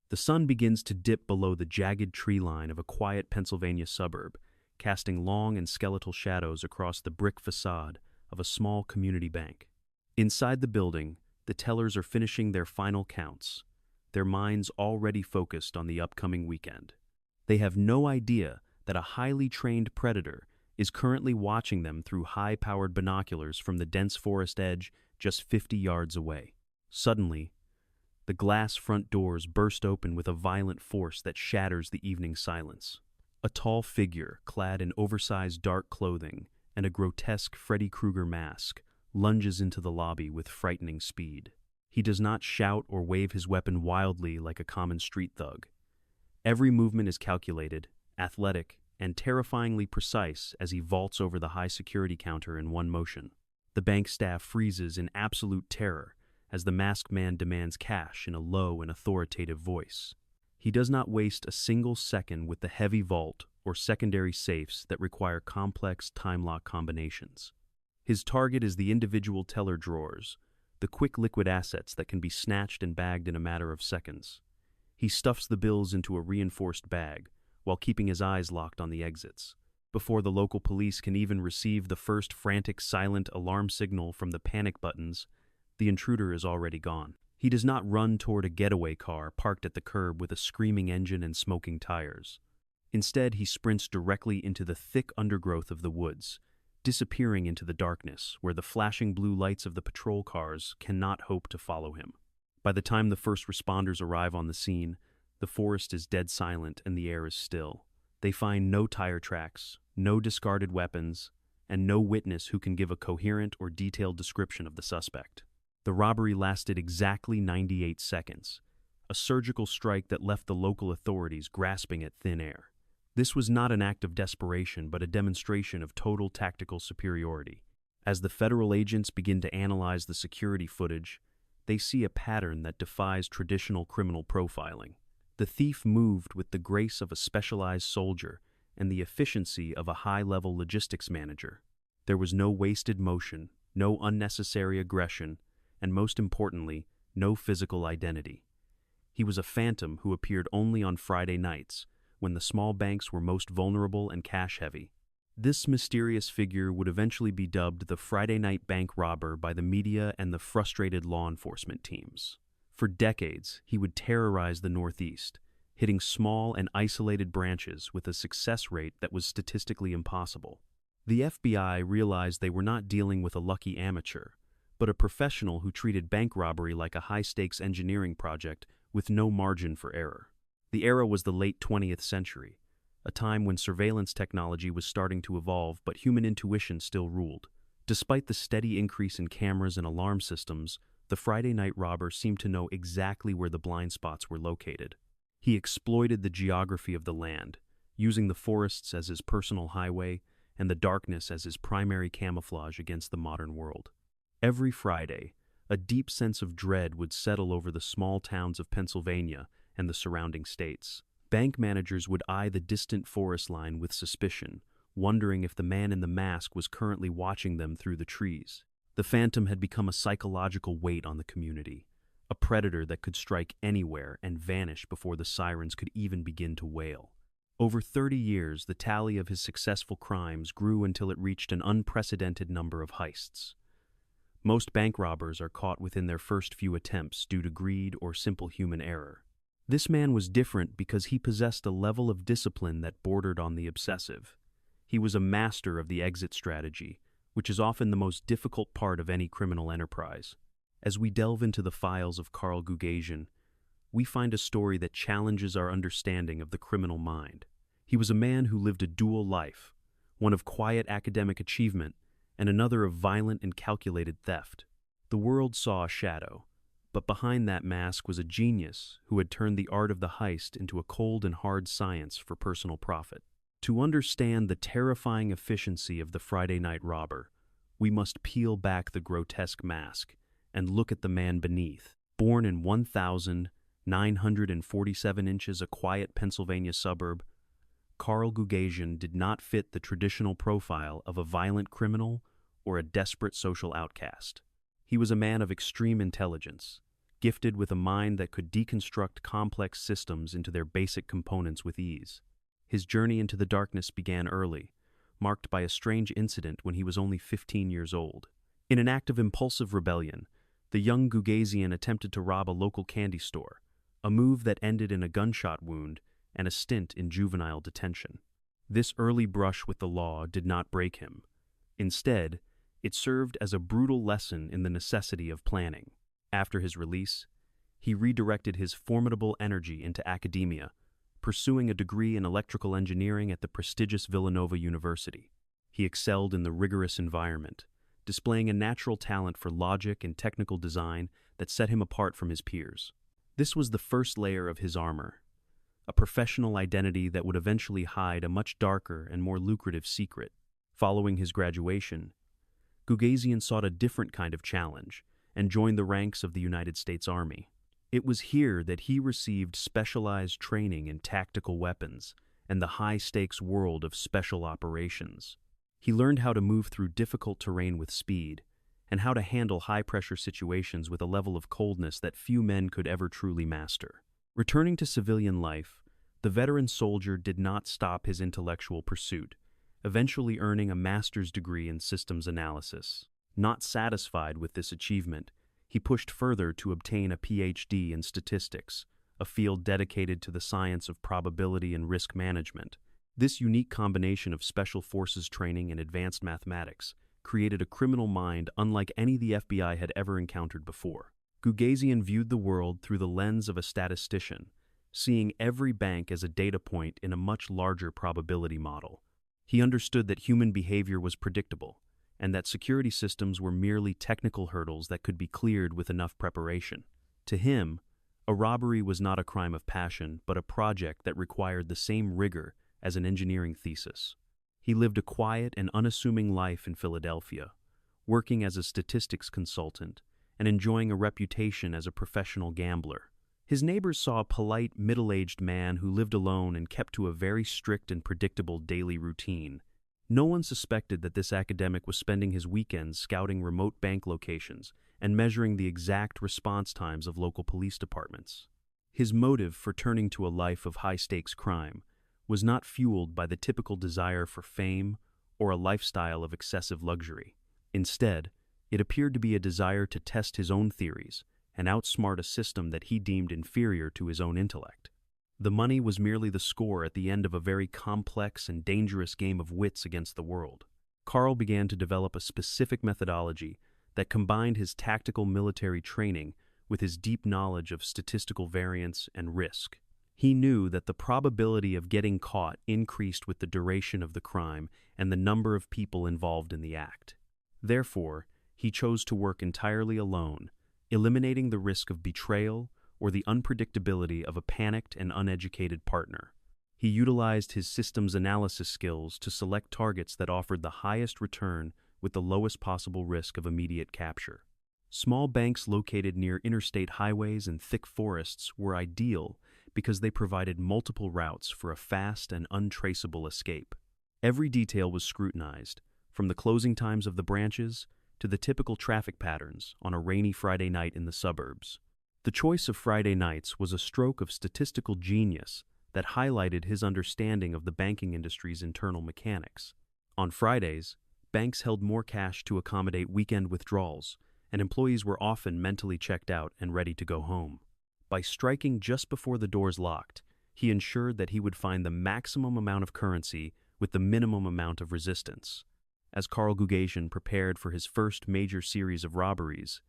The sun begins to dip below the jagged tree line of a quiet Pennsylvania suburb, casting long and skeletal shadows across the brick facade of a small community bank. Inside the building, the tellers are finishing their final counts, their minds already focused on the upcoming weekend. They have no idea that a highly trained predator is currently watching them through high-powered binoculars from the dense forest edge just 50 yards away. Suddenly, the glass front doors burst open with a violent force that shatters the evening silence. A tall figure, clad in oversized dark clothing and a grotesque Freddy Krueger mask, lunges into the lobby with frightening speed. He does not shout or wave his weapon wildly like a common street thug. Every movement is calculated, athletic, and terrifyingly precise as he vaults over the high security counter in one motion. The bank staff freezes in absolute terror as the masked man demands cash in a low and authoritative voice. He does not waste a single second with the heavy vault or secondary safes that require complex time-lock combinations. His target is the individual teller drawers, the quick liquid assets that can be snatched and bagged in a matter of seconds. He stuffs the bills into a reinforced bag, while keeping his eyes locked on the exits. Before the local police can even receive the first frantic silent alarm signal from the panic buttons, the intruder is already gone. He does not run toward a getaway car parked at the curb with a screaming engine and smoking tires. Instead, he sprints directly into the thick undergrowth of the woods, disappearing into the darkness where the flashing blue lights of the patrol cars cannot hope to follow him. By the time the first responders arrive on the scene, the forest is dead silent and the air is still. They find no tire tracks, no discarded weapons, and no witness who can give a coherent or detailed description of the suspect. The robbery lasted exactly 98 seconds, a surgical strike that left the local authorities grasping at thin air. This was not an act of desperation, but a demonstration of total tactical superiority. As the federal agents begin to analyze the security footage, they see a pattern that defies traditional criminal profiling. The thief moved with the grace of a specialized soldier and the efficiency of a high-level logistics manager. There was no wasted motion, no unnecessary aggression, and most importantly, no physical identity. He was a phantom who appeared only on Friday nights, when the small banks were most vulnerable and cash-heavy. This mysterious figure would eventually be dubbed the Friday Night Bank Robber by the media and the frustrated law enforcement teams. For decades, he would terrorize the Northeast, hitting small and isolated branches with a success rate that was statistically impossible. The FBI realized they were not dealing with a lucky amateur, but a professional who treated bank robbery like a high-stakes engineering project with no margin for error. The era was the late 20th century, a time when surveillance technology was starting to evolve but human intuition still ruled. Despite the steady increase in cameras and alarm systems, the Friday night robber seemed to know exactly where the blind spots were located. He exploited the geography of the land, using the forests as his personal highway and the darkness as his primary camouflage against the modern world. Every Friday, a deep sense of dread would settle over the small towns of Pennsylvania and the surrounding states. Bank managers would eye the distant forest line with suspicion, wondering if the man in the mask was currently watching them through the trees. The phantom had become a psychological weight on the community, a predator that could strike anywhere and vanish before the sirens could even begin to wail. Over 30 years, the tally of his successful crimes grew until it reached an unprecedented number of heists. Most bank robbers are caught within their first few attempts due to greed or simple human error. This man was different because he possessed a level of discipline that bordered on the obsessive. He was a master of the exit strategy, which is often the most difficult part of any criminal enterprise. As we delve into the files of Carl Gugasian, we find a story that challenges our understanding of the criminal mind. He was a man who lived a dual life, one of quiet academic achievement and another of violent and calculated theft. The world saw a shadow, but behind that mask was a genius who had turned the art of the heist into a cold and hard science for personal profit. To understand the terrifying efficiency of the Friday night robber, we must peel back the grotesque mask and look at the man beneath. Born in 1,947 inches, a quiet Pennsylvania suburb, Carl Gugasian did not fit the traditional profile of a violent criminal or a desperate social outcast. He was a man of extreme intelligence, gifted with a mind that could deconstruct complex systems into their basic components with ease. His journey into the darkness began early, marked by a strange incident when he was only 15 years old. In an act of impulsive rebellion, the young Gugasian attempted to rob a local candy store, a move that ended in a gunshot wound and a stint in juvenile detention. This early brush with the law did not break him. Instead, it served as a brutal lesson in the necessity of planning. After his release, he redirected his formidable energy into academia, pursuing a degree in electrical engineering at the prestigious Villanova University. He excelled in the rigorous environment, displaying a natural talent for logic and technical design that set him apart from his peers. This was the first layer of his armor, a professional identity that would eventually hide a much darker and more lucrative secret. Following his graduation, Gugasian sought a different kind of challenge and joined the ranks of the United States Army. It was here that he received specialized training in tactical weapons and the high-stakes world of special operations. He learned how to move through difficult terrain with speed and how to handle high-pressure situations with a level of coldness that few men could ever truly master. Returning to civilian life, the veteran soldier did not stop his intellectual pursuit, eventually earning a master's degree in systems analysis. Not satisfied with this achievement, he pushed further to obtain a PhD in statistics, a field dedicated to the science of probability and risk management. This unique combination of special forces training and advanced mathematics created a criminal mind unlike any the FBI had ever encountered before. Gugasian viewed the world through the lens of a statistician, seeing every bank as a data point in a much larger probability model. He understood that human behavior was predictable, and that security systems were merely technical hurdles that could be cleared with enough preparation. To him, a robbery was not a crime of passion, but a project that required the same rigor as an engineering thesis. He lived a quiet and unassuming life in Philadelphia, working as a statistics consultant and enjoying a reputation as a professional gambler. His neighbors saw a polite, middle-aged man who lived alone and kept to a very strict and predictable daily routine. No one suspected that this academic was spending his weekends scouting remote bank locations and measuring the exact response times of local police departments. His motive for turning to a life of high-stakes crime was not fueled by the typical desire for fame or a lifestyle of excessive luxury. Instead, it appeared to be a desire to test his own theories and outsmart a system that he deemed inferior to his own intellect. The money was merely the score at the end of a very complex and dangerous game of wits against the world. Carl began to develop a specific methodology that combined his tactical military training with his deep knowledge of statistical variance and risk. He knew that the probability of getting caught increased with the duration of the crime and the number of people involved in the act. Therefore, he chose to work entirely alone, eliminating the risk of betrayal or the unpredictability of a panicked and uneducated partner. He utilized his systems analysis skills to select targets that offered the highest return with the lowest possible risk of immediate capture. Small banks located near interstate highways and thick forests were ideal because they provided multiple routes for a fast and untraceable escape. Every detail was scrutinized, from the closing times of the branches to the typical traffic patterns on a rainy Friday night in the suburbs. The choice of Friday nights was a stroke of statistical genius that highlighted his understanding of the banking industry's internal mechanics. On Fridays, banks held more cash to accommodate weekend withdrawals, and employees were often mentally checked out and ready to go home. By striking just before the doors locked, he ensured that he would find the maximum amount of currency with the minimum amount of resistance. As Carl Gugasian prepared for his first major series of robberies,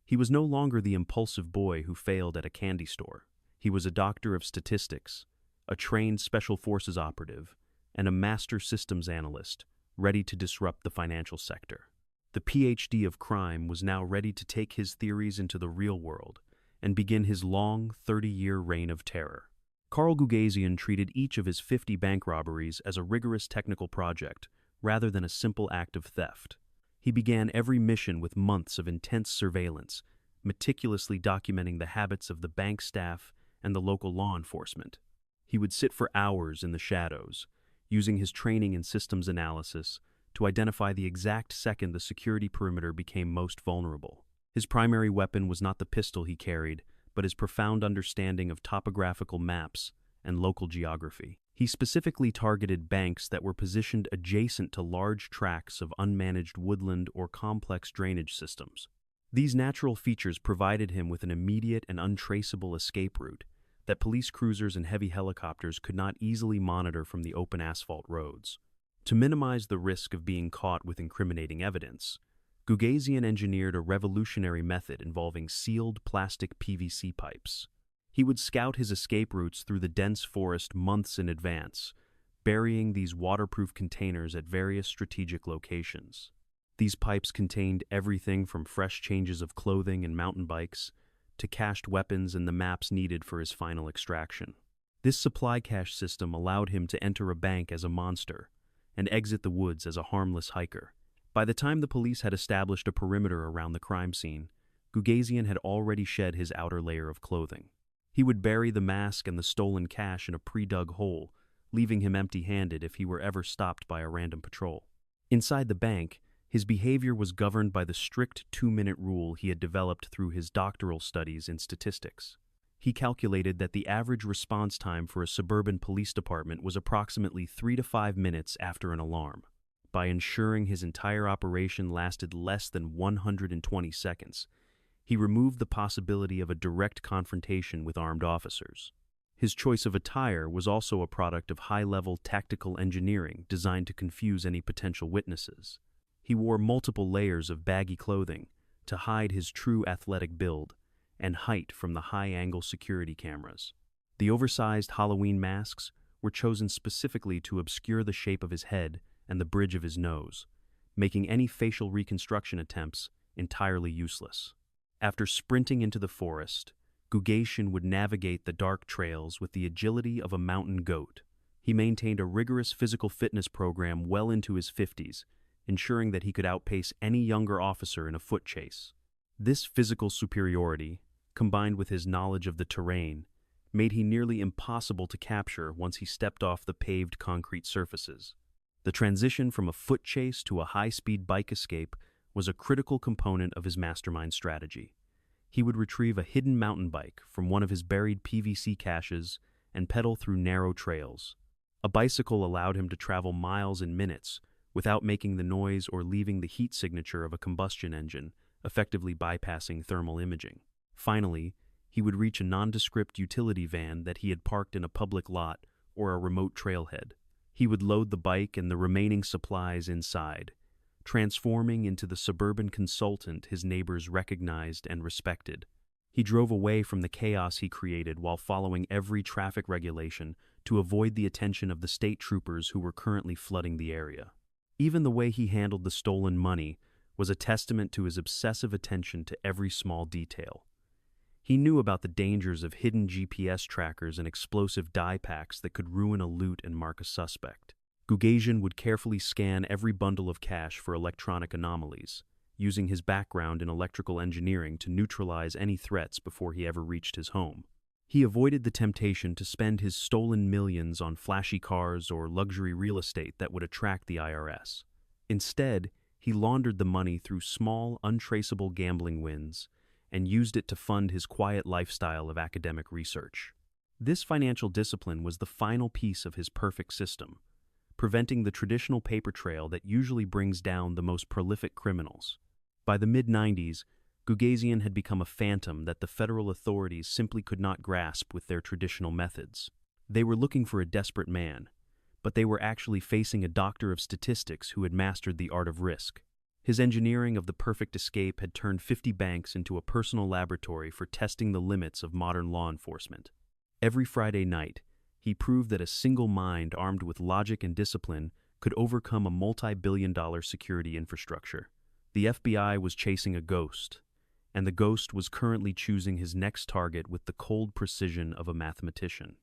he was no longer the impulsive boy who failed at a candy store. He was a doctor of statistics, a trained special forces operative, and a master systems analyst, ready to disrupt the financial sector. The PhD of crime was now ready to take his theories into the real world and begin his long 30-year reign of terror. Carl Gugasian treated each of his 50 bank robberies as a rigorous technical project rather than a simple act of theft. He began every mission with months of intense surveillance, meticulously documenting the habits of the bank staff and the local law enforcement. He would sit for hours in the shadows, using his training in systems analysis to identify the exact second the security perimeter became most vulnerable. His primary weapon was not the pistol he carried, but his profound understanding of topographical maps and local geography. He specifically targeted banks that were positioned adjacent to large tracts of unmanaged woodland or complex drainage systems. These natural features provided him with an immediate and untraceable escape route that police cruisers and heavy helicopters could not easily monitor from the open asphalt roads. To minimize the risk of being caught with incriminating evidence, Gugasian engineered a revolutionary method involving sealed plastic PVC pipes. He would scout his escape routes through the dense forest months in advance, burying these waterproof containers at various strategic locations. These pipes contained everything from fresh changes of clothing and mountain bikes to cached weapons and the maps needed for his final extraction. This supply cache system allowed him to enter a bank as a monster and exit the woods as a harmless hiker. By the time the police had established a perimeter around the crime scene, Gugasian had already shed his outer layer of clothing. He would bury the mask and the stolen cash in a pre-dug hole, leaving him empty-handed if he were ever stopped by a random patrol. Inside the bank, his behavior was governed by the strict 2-minute rule he had developed through his doctoral studies in statistics. He calculated that the average response time for a suburban police department was approximately 3 to 5 minutes after an alarm. By ensuring his entire operation lasted less than 120 seconds, he removed the possibility of a direct confrontation with armed officers. His choice of attire was also a product of high-level tactical engineering designed to confuse any potential witnesses. He wore multiple layers of baggy clothing to hide his true athletic build and height from the high-angle security cameras. The oversized Halloween masks were chosen specifically to obscure the shape of his head and the bridge of his nose, making any facial reconstruction attempts entirely useless. After sprinting into the forest, Gugasian would navigate the dark trails with the agility of a mountain goat. He maintained a rigorous physical fitness program well into his 50s, ensuring that he could outpace any younger officer in a foot chase. This physical superiority, combined with his knowledge of the terrain, made him nearly impossible to capture once he stepped off the paved concrete surfaces. The transition from a foot chase to a high-speed bike escape was a critical component of his mastermind strategy. He would retrieve a hidden mountain bike from one of his buried PVC caches and pedal through narrow trails. A bicycle allowed him to travel miles in minutes without making the noise or leaving the heat signature of a combustion engine, effectively bypassing thermal imaging. Finally, he would reach a nondescript utility van that he had parked in a public lot or a remote trailhead. He would load the bike and the remaining supplies inside, transforming into the suburban consultant his neighbors recognized and respected. He drove away from the chaos he created while following every traffic regulation to avoid the attention of the state troopers who were currently flooding the area. Even the way he handled the stolen money was a testament to his obsessive attention to every small detail. He knew about the dangers of hidden GPS trackers and explosive dye packs that could ruin a loot and mark a suspect. Gugasian would carefully scan every bundle of cash for electronic anomalies, using his background in electrical engineering to neutralize any threats before he ever reached his home. He avoided the temptation to spend his stolen millions on flashy cars or luxury real estate that would attract the IRS. Instead, he laundered the money through small, untraceable gambling wins and used it to fund his quiet lifestyle of academic research. This financial discipline was the final piece of his perfect system, preventing the traditional paper trail that usually brings down the most prolific criminals. By the mid-90s, Gugasian had become a phantom that the federal authorities simply could not grasp with their traditional methods. They were looking for a desperate man, but they were actually facing a doctor of statistics who had mastered the art of risk. His engineering of the perfect escape had turned 50 banks into a personal laboratory for testing the limits of modern law enforcement. Every Friday night, he proved that a single mind armed with logic and discipline could overcome a multi-billion-dollar security infrastructure. The FBI was chasing a ghost, and the ghost was currently choosing his next target with the cold precision of a mathematician.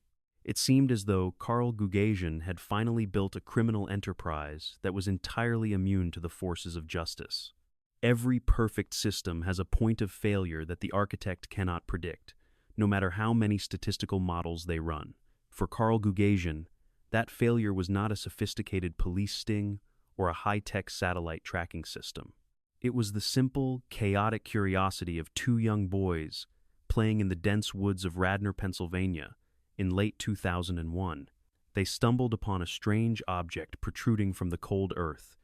It seemed as though Carl Gugasian had finally built a criminal enterprise that was entirely immune to the forces of justice. Every perfect system has a point of failure that the architect cannot predict, no matter how many statistical models they run. For Carl Gugasian, that failure was not a sophisticated police sting or a high-tech satellite tracking system. It was the simple, chaotic curiosity of two young boys playing in the dense woods of Radnor, Pennsylvania, in late 2001. They stumbled upon a strange object protruding from the cold earth,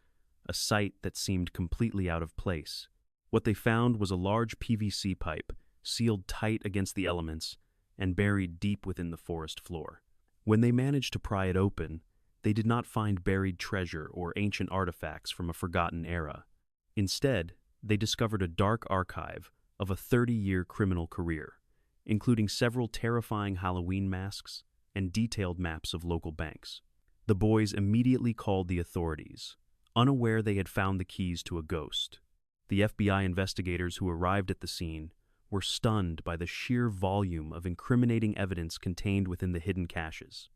a sight that seemed completely out of place. What they found was a large PVC pipe, sealed tight against the elements and buried deep within the forest floor. When they managed to pry it open, they did not find buried treasure or ancient artifacts from a forgotten era. Instead, they discovered a dark archive of a 30-year criminal career, including several terrifying Halloween masks and detailed maps of local banks. The boys immediately called the authorities, unaware they had found the keys to a ghost. The FBI investigators who arrived at the scene were stunned by the sheer volume of incriminating evidence contained within the hidden caches.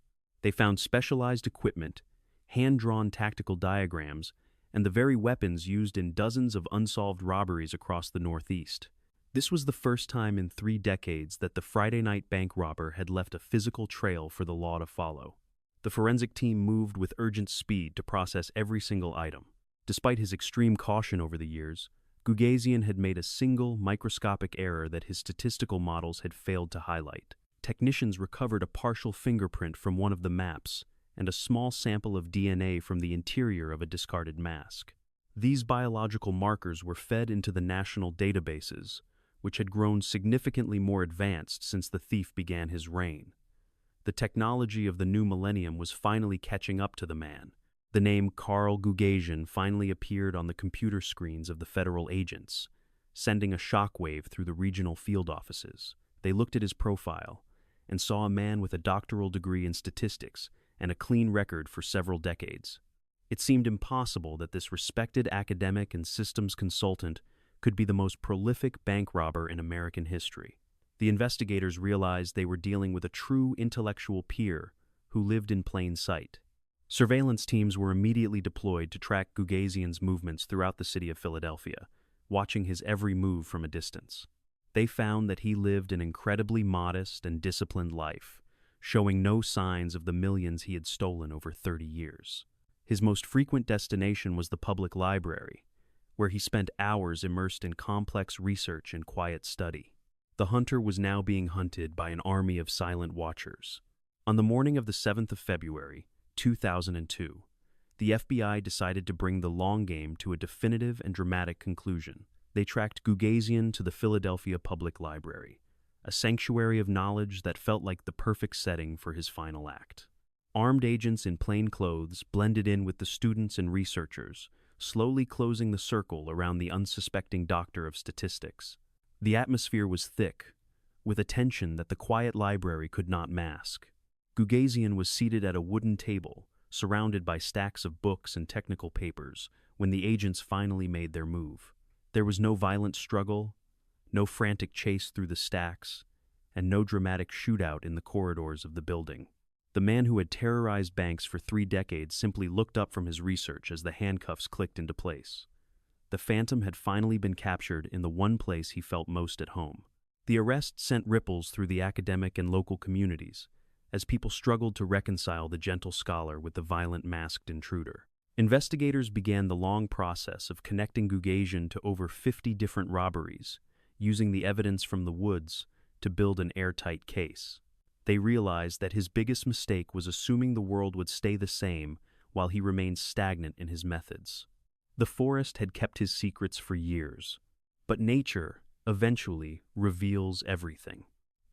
They found specialized equipment, hand-drawn tactical diagrams, and the very weapons used in dozens of unsolved robberies across the Northeast. This was the first time in 3 decades that the Friday night bank robber had left a physical trail for the law to follow. The forensic team moved with urgent speed to process every single item. Despite his extreme caution over the years, Gugasian had made a single microscopic error that his statistical models had failed to highlight. Technicians recovered a partial fingerprint from one of the maps and a small sample of DNA from the interior of a discarded mask. These biological markers were fed into the national databases, which had grown significantly more advanced since the thief began his reign. The technology of the new millennium was finally catching up to the man. The name Carl Gugasian finally appeared on the computer screens of the federal agents, sending a shockwave through the regional field offices. They looked at his profile and saw a man with a doctoral degree in statistics and a clean record for several decades. It seemed impossible that this respected academic and systems consultant could be the most prolific bank robber in American history. The investigators realized they were dealing with a true intellectual peer who lived in plain sight. Surveillance teams were immediately deployed to track Gugasian's movements throughout the city of Philadelphia, watching his every move from a distance. They found that he lived an incredibly modest and disciplined life, showing no signs of the millions he had stolen over 30 years. His most frequent destination was the public library, where he spent hours immersed in complex research and quiet study. The hunter was now being hunted by an army of silent watchers. On the morning of the 7th of February, 2002, the FBI decided to bring the long game to a definitive and dramatic conclusion. They tracked Gugasian to the Philadelphia Public Library, a sanctuary of knowledge that felt like the perfect setting for his final act. Armed agents in plain clothes blended in with the students and researchers, slowly closing the circle around the unsuspecting doctor of statistics. The atmosphere was thick, with a tension that the quiet library could not mask. Gugasian was seated at a wooden table, surrounded by stacks of books and technical papers, when the agents finally made their move. There was no violent struggle, no frantic chase through the stacks, and no dramatic shootout in the corridors of the building. The man who had terrorized banks for 3 decades simply looked up from his research as the handcuffs clicked into place. The Phantom had finally been captured in the one place he felt most at home. The arrest sent ripples through the academic and local communities, as people struggled to reconcile the gentle scholar with the violent masked intruder. Investigators began the long process of connecting Gugasian to over 50 different robberies, using the evidence from the woods to build an airtight case. They realized that his biggest mistake was assuming the world would stay the same while he remained stagnant in his methods. The forest had kept his secrets for years, but nature eventually reveals everything.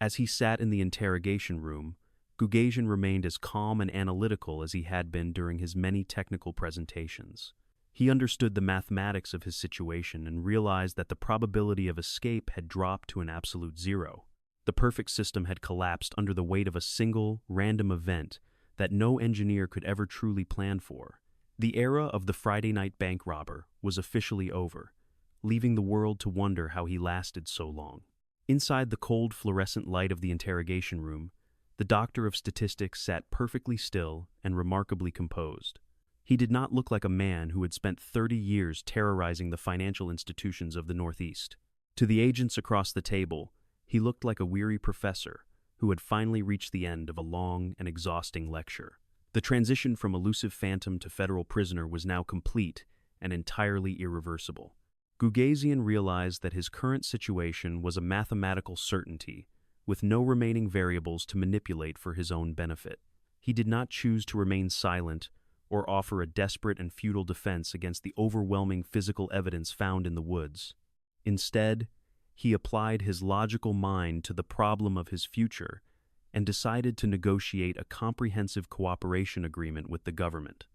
As he sat in the interrogation room, Gugasian remained as calm and analytical as he had been during his many technical presentations. He understood the mathematics of his situation and realized that the probability of escape had dropped to an absolute 0. The perfect system had collapsed under the weight of a single, random event that no engineer could ever truly plan for. The era of the Friday night bank robber was officially over, leaving the world to wonder how he lasted so long. Inside the cold fluorescent light of the interrogation room, the doctor of statistics sat perfectly still and remarkably composed. He did not look like a man who had spent 30 years terrorizing the financial institutions of the Northeast. To the agents across the table, he looked like a weary professor who had finally reached the end of a long and exhausting lecture. The transition from elusive phantom to federal prisoner was now complete and entirely irreversible. Gugasian realized that his current situation was a mathematical certainty, with no remaining variables to manipulate for his own benefit. He did not choose to remain silent or offer a desperate and futile defense against the overwhelming physical evidence found in the woods. Instead, he applied his logical mind to the problem of his future and decided to negotiate a comprehensive cooperation agreement with the government.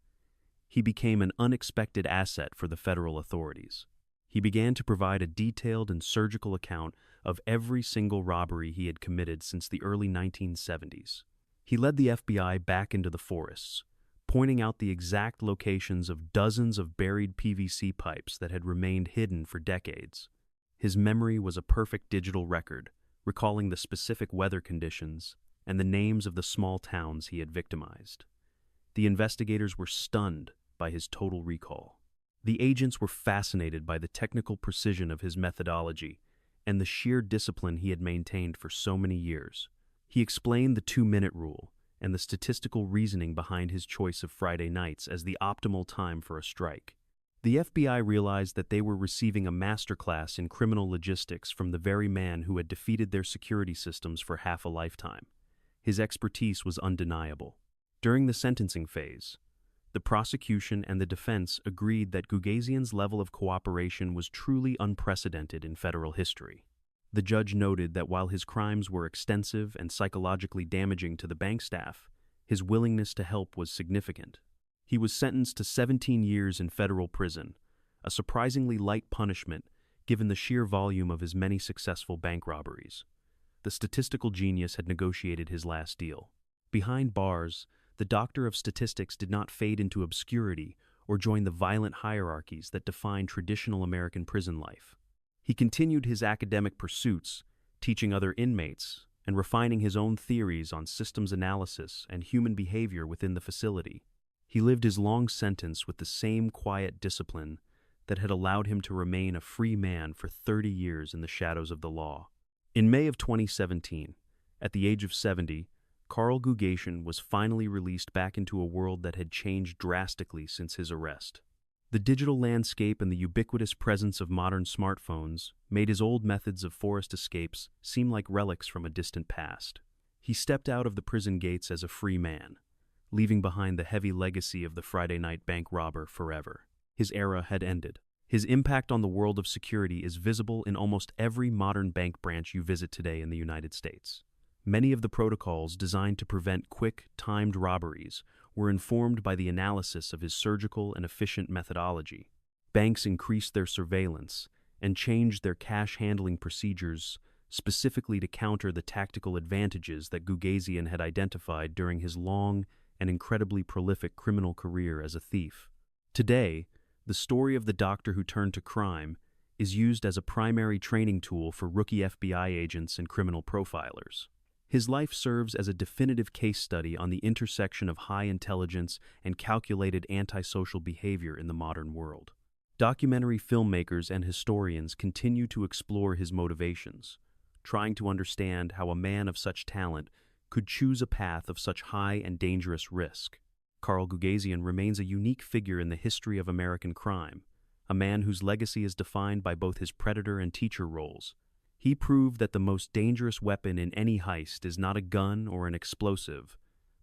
He became an unexpected asset for the federal authorities. He began to provide a detailed and surgical account of every single robbery he had committed since the early 1970s. He led the FBI back into the forests, pointing out the exact locations of dozens of buried PVC pipes that had remained hidden for decades. His memory was a perfect digital record, recalling the specific weather conditions and the names of the small towns he had victimized. The investigators were stunned by his total recall. The agents were fascinated by the technical precision of his methodology and the sheer discipline he had maintained for so many years. He explained the 2-minute rule and the statistical reasoning behind his choice of Friday nights as the optimal time for a strike. The FBI realized that they were receiving a masterclass in criminal logistics from the very man who had defeated their security systems for half a lifetime. His expertise was undeniable. During the sentencing phase, the prosecution and the defense agreed that Gugasian's level of cooperation was truly unprecedented in federal history. The judge noted that while his crimes were extensive and psychologically damaging to the bank staff, his willingness to help was significant. He was sentenced to 17 years in federal prison, a surprisingly light punishment given the sheer volume of his many successful bank robberies. The statistical genius had negotiated his last deal. Behind bars, the doctor of statistics did not fade into obscurity or join the violent hierarchies that define traditional American prison life. He continued his academic pursuits, teaching other inmates and refining his own theories on systems analysis and human behavior within the facility. He lived his long sentence with the same quiet discipline that had allowed him to remain a free man for 30 years in the shadows of the law. In May of 2017, at the age of 70, Carl Gugasian was finally released back into a world that had changed drastically since his arrest. The digital landscape and the ubiquitous presence of modern smartphones made his old methods of forest escapes seem like relics from a distant past. He stepped out of the prison gates as a free man, leaving behind the heavy legacy of the Friday night bank robber forever. His era had ended. His impact on the world of security is visible in almost every modern bank branch you visit today in the United States. Many of the protocols designed to prevent quick, timed robberies were informed by the analysis of his surgical and efficient methodology. Banks increased their surveillance and changed their cash handling procedures specifically to counter the tactical advantages that Gugasian had identified during his long and incredibly prolific criminal career as a thief. Today, the story of the doctor who turned to crime is used as a primary training tool for rookie FBI agents and criminal profilers. His life serves as a definitive case study on the intersection of high intelligence and calculated antisocial behavior in the modern world. Documentary filmmakers and historians continue to explore his motivations, trying to understand how a man of such talent could choose a path of such high and dangerous risk. Carl Gugasian remains a unique figure in the history of American crime, a man whose legacy is defined by both his predator and teacher roles. He proved that the most dangerous weapon in any heist is not a gun or an explosive,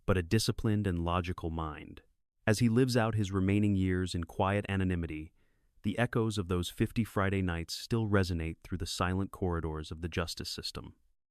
but a disciplined and logical mind. As he lives out his remaining years in quiet anonymity, the echoes of those 50 Friday nights still resonate through the silent corridors of the justice system.